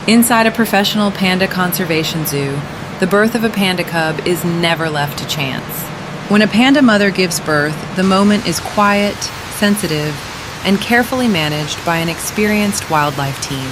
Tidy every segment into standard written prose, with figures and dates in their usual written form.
Inside a professional panda conservation zoo, the birth of a panda cub is never left to chance. When a panda mother gives birth, the moment is quiet, sensitive, and carefully managed by an experienced wildlife team.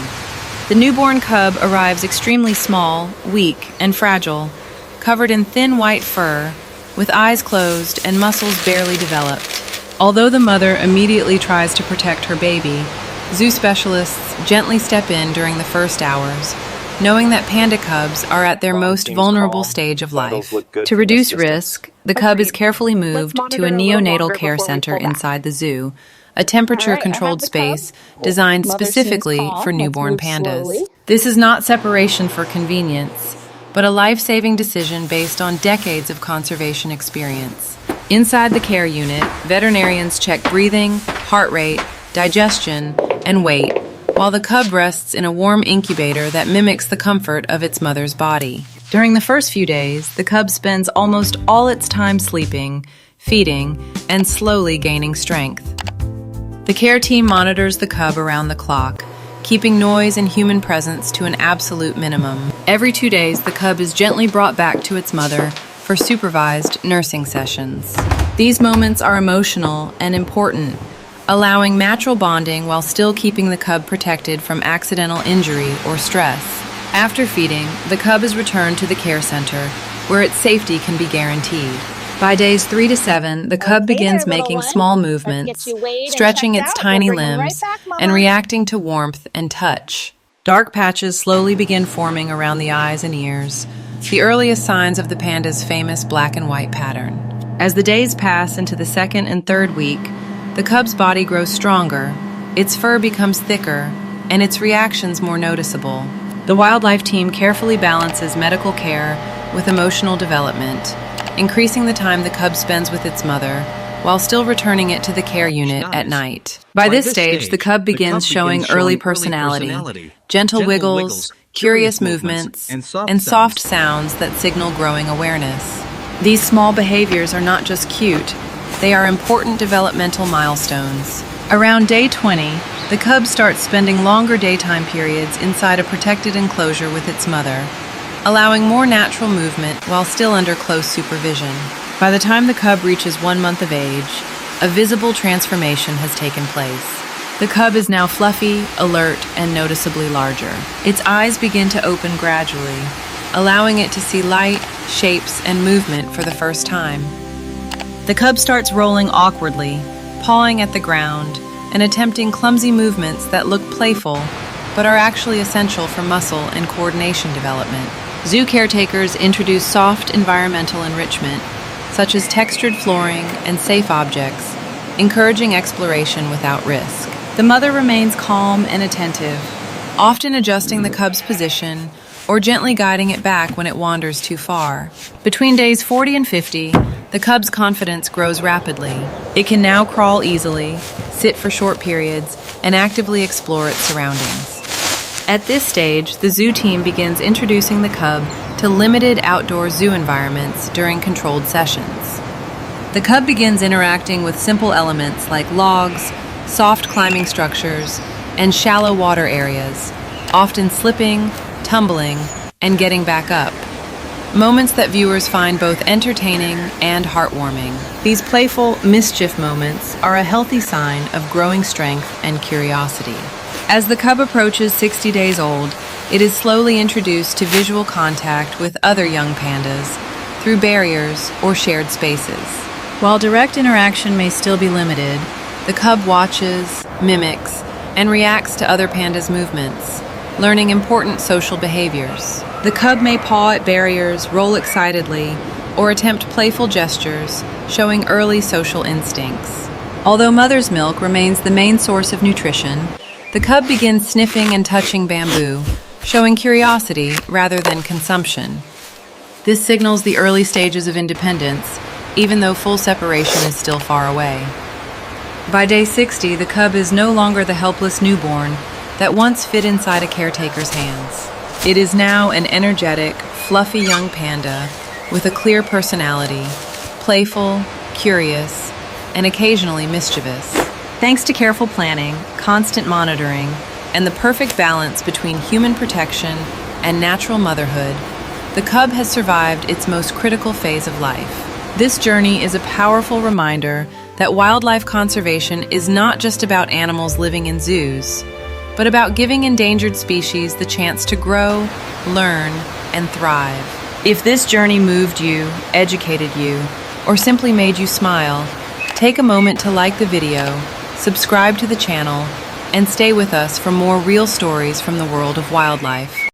The newborn cub arrives extremely small, weak, and fragile, covered in thin white fur, with eyes closed and muscles barely developed. Although the mother immediately tries to protect her baby, zoo specialists gently step in during the first hours, knowing that panda cubs are at their most vulnerable stage of life. To reduce risk, the cub is carefully moved to a neonatal care center inside the zoo, a temperature-controlled space designed specifically for newborn pandas. This is not separation for convenience, but a life-saving decision based on decades of conservation experience. Inside the care unit, veterinarians check breathing, heart rate, digestion, and weight, while the cub rests in a warm incubator that mimics the comfort of its mother's body. During the first few days, the cub spends almost all its time sleeping, feeding, and slowly gaining strength. The care team monitors the cub around the clock, keeping noise and human presence to an absolute minimum. Every 2 days, the cub is gently brought back to its mother for supervised nursing sessions. These moments are emotional and important, allowing natural bonding while still keeping the cub protected from accidental injury or stress. After feeding, the cub is returned to the care center, where its safety can be guaranteed. By days 3 to 7, the cub begins making small movements, stretching its tiny limbs, and reacting to warmth and touch. Dark patches slowly begin forming around the eyes and ears, the earliest signs of the panda's famous black and white pattern. As the days pass into the second and third week, the cub's body grows stronger, its fur becomes thicker, and its reactions more noticeable. The wildlife team carefully balances medical care with emotional development, increasing the time the cub spends with its mother, while still returning it to the care unit at night. By this stage, the cub begins showing early personality, gentle wiggles, curious movements, and soft sounds that signal growing awareness. These small behaviors are not just cute, they are important developmental milestones. Around day 20, the cub starts spending longer daytime periods inside a protected enclosure with its mother, allowing more natural movement while still under close supervision. By the time the cub reaches 1 month of age, a visible transformation has taken place. The cub is now fluffy, alert, and noticeably larger. Its eyes begin to open gradually, allowing it to see light, shapes, and movement for the first time. The cub starts rolling awkwardly, pawing at the ground, and attempting clumsy movements that look playful, but are actually essential for muscle and coordination development. Zoo caretakers introduce soft environmental enrichment, such as textured flooring and safe objects, encouraging exploration without risk. The mother remains calm and attentive, often adjusting the cub's position or gently guiding it back when it wanders too far. Between days 40 and 50, the cub's confidence grows rapidly. It can now crawl easily, sit for short periods, and actively explore its surroundings. At this stage, the zoo team begins introducing the cub to limited outdoor zoo environments during controlled sessions. The cub begins interacting with simple elements like logs, soft climbing structures, and shallow water areas, often slipping, tumbling, and getting back up. Moments that viewers find both entertaining and heartwarming. These playful mischief moments are a healthy sign of growing strength and curiosity. As the cub approaches 60 days old, it is slowly introduced to visual contact with other young pandas through barriers or shared spaces. While direct interaction may still be limited, the cub watches, mimics, and reacts to other pandas' movements, learning important social behaviors. The cub may paw at barriers, roll excitedly, or attempt playful gestures, showing early social instincts. Although mother's milk remains the main source of nutrition, the cub begins sniffing and touching bamboo, showing curiosity rather than consumption. This signals the early stages of independence, even though full separation is still far away. By day 60, the cub is no longer the helpless newborn that once fit inside a caretaker's hands. It is now an energetic, fluffy young panda with a clear personality, playful, curious, and occasionally mischievous. Thanks to careful planning, constant monitoring, and the perfect balance between human protection and natural motherhood, the cub has survived its most critical phase of life. This journey is a powerful reminder that wildlife conservation is not just about animals living in zoos, but about giving endangered species the chance to grow, learn, and thrive. If this journey moved you, educated you, or simply made you smile, take a moment to like the video, subscribe to the channel, and stay with us for more real stories from the world of wildlife.